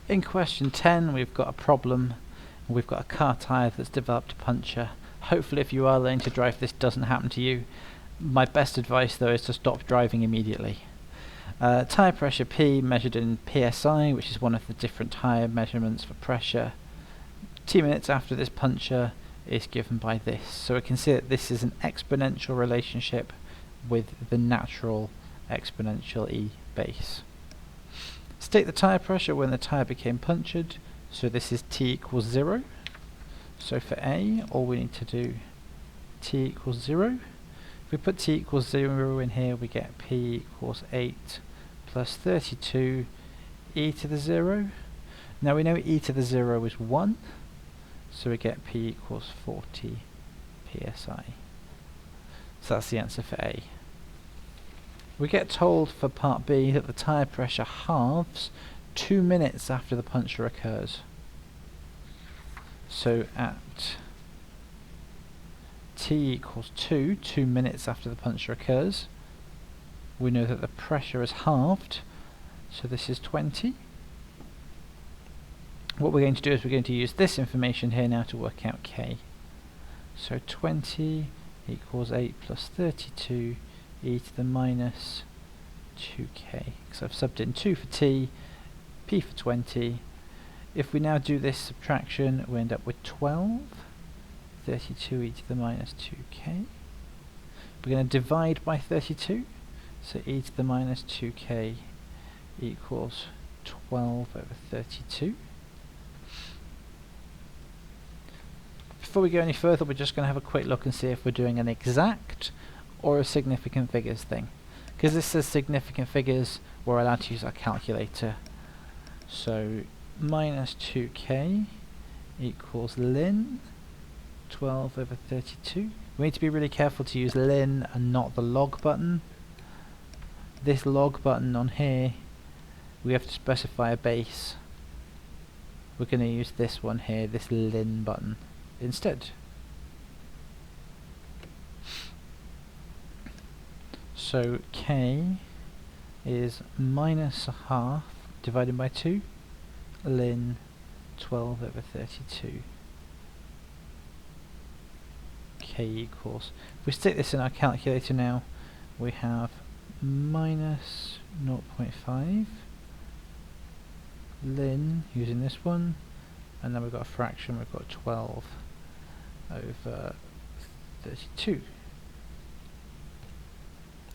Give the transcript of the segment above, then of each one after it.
In question 10 we've got a problem. We've got a car tyre that's developed a puncture. Hopefully if you are learning to drive this doesn't happen to you. My best advice though is to stop driving immediately. Tyre pressure P measured in PSI, which is one of the different tyre measurements for pressure. 2 minutes after this puncture is given by this. So we can see that this is an exponential relationship with the natural exponential E base. State the tyre pressure when the tyre became punctured. So this is T equals 0. So for A, all we need to do, T equals 0. If we put T equals 0 in here, we get P equals 8 plus 32 e to the 0. Now we know e to the 0 is 1, so we get P equals 40 psi. So that's the answer for A. We get told for part B that the tyre pressure halves 2 minutes after the puncture occurs. So at T equals 2 minutes after the puncture occurs, we know that the pressure is halved, so this is 20. What we're going to do is we're going to use this information here now to work out K. So 20 equals 8 plus 32 e to the minus 2k. So I've subbed in 2 for T, P for 20. If we now do this subtraction, we end up with 12. 32 e to the minus 2k. We're going to divide by 32. So e to the minus 2k equals 12 over 32. Before we go any further, we're just going to have a quick look and see if we're doing an exact or a significant figures thing. Because this says significant figures, we're allowed to use our calculator. So minus 2k equals ln 12 over 32. We need to be really careful to use ln and not the log button. This log button on here, we have to specify a base. We're going to use this one here, this ln button, instead. So k is minus a half divided by 2 ln 12 over 32. K equals, if we stick this in our calculator now, we have minus 0.5 ln using this one, and then we've got a fraction, we've got 12 over 32.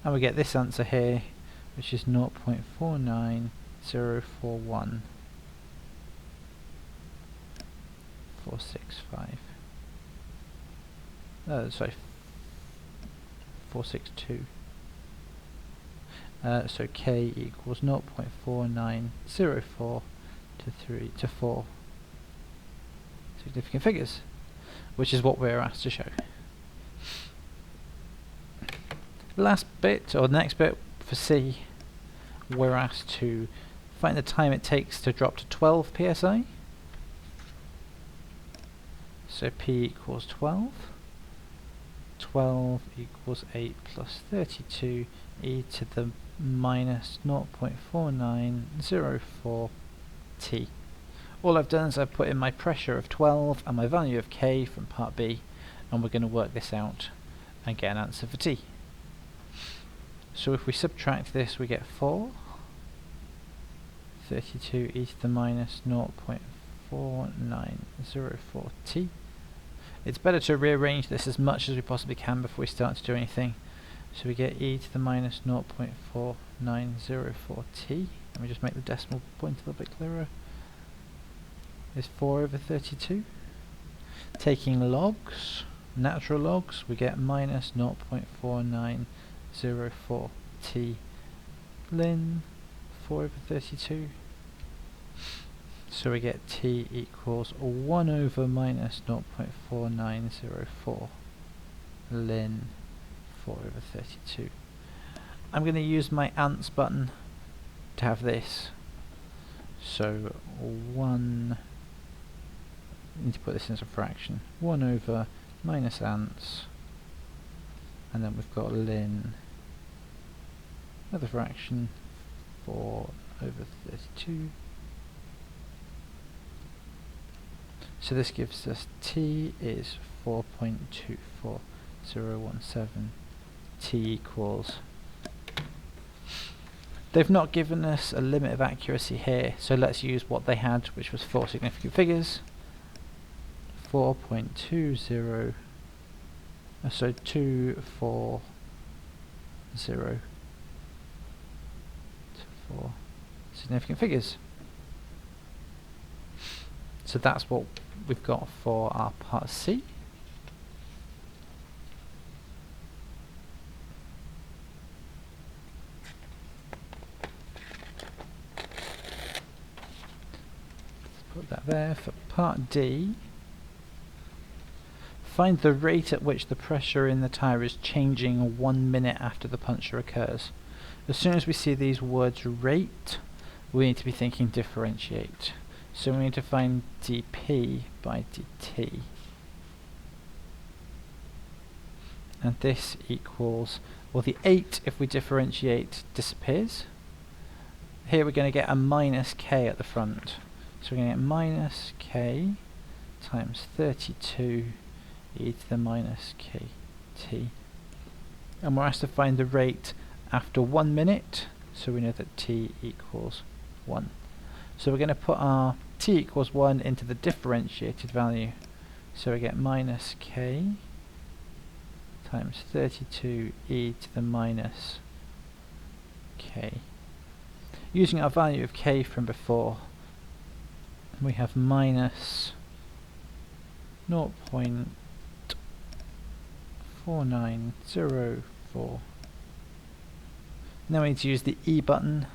And we get this answer here, which is 0.49041 465. Sorry, 462. So k equals 0.4904 to 4 significant figures, which is what we're asked to show. Last bit, or the next bit for C, we're asked to find the time it takes to drop to 12 psi. So P equals 12. 12 equals 8 plus 32 e to the minus 0.4904 t. All I've done is I've put in my pressure of 12 and my value of k from part B, and we're going to work this out and get an answer for t. So if we subtract this, we get 4. 32 e to the minus 0.4904 t. It's better to rearrange this as much as we possibly can before we start to do anything. So we get e to the minus 0.4904 t. Let me just make the decimal point a little bit clearer. Is 4 over 32. Taking logs, natural logs, we get minus 0.4904 t ln 4 over 32. So we get t equals 1 over minus 0.4904 ln 4 over 32. I'm going to use my ants button to have this. So 1, I need to put this in as a fraction, 1 over minus ants, and then we've got ln, another fraction, 4 over 32. So this gives us T is 4.24017. T equals... They've not given us a limit of accuracy here, so let's use what they had, which was 4 significant figures. 4.20, so 240 to 4 significant figures. So that's what we've got for our part C. Put that there. For part D, find the rate at which the pressure in the tyre is changing 1 minute after the puncture occurs. As soon as we see these words rate, we need to be thinking differentiate. So we need to find dP by dt. And this equals, well, the 8, if we differentiate, disappears. Here we're going to get a minus k at the front. So we're going to get minus k times 32 e to the minus kt. And we're asked to find the rate after 1 minute, so we know that t equals 1. So we're going to put our t equals 1 into the differentiated value. So we get minus k times 32 e to the minus k. Using our value of k from before, we have minus 0.4904. Now we need to use the E button,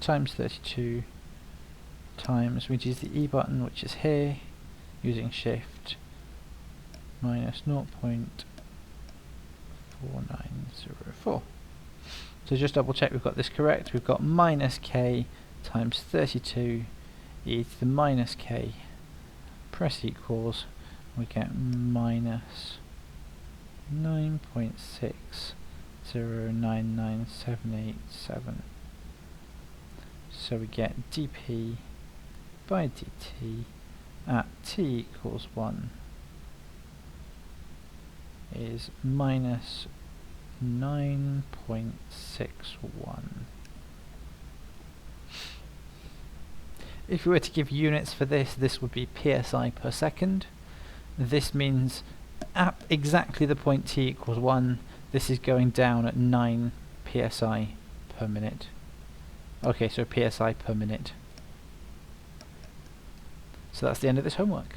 times 32 times, we need to use the E button, which is here, using shift, minus 0.4904. So just double check we've got this correct. We've got minus k times 32 e to the minus k. Press equals, we get minus 9.60998787. So we get dP by dt at t equals 1 is minus 9.61. If we were to give units for this, this would be psi per second. This means at exactly the point t equals 1, this is going down at 9 psi per minute. Okay, so psi per minute. So that's the end of this homework.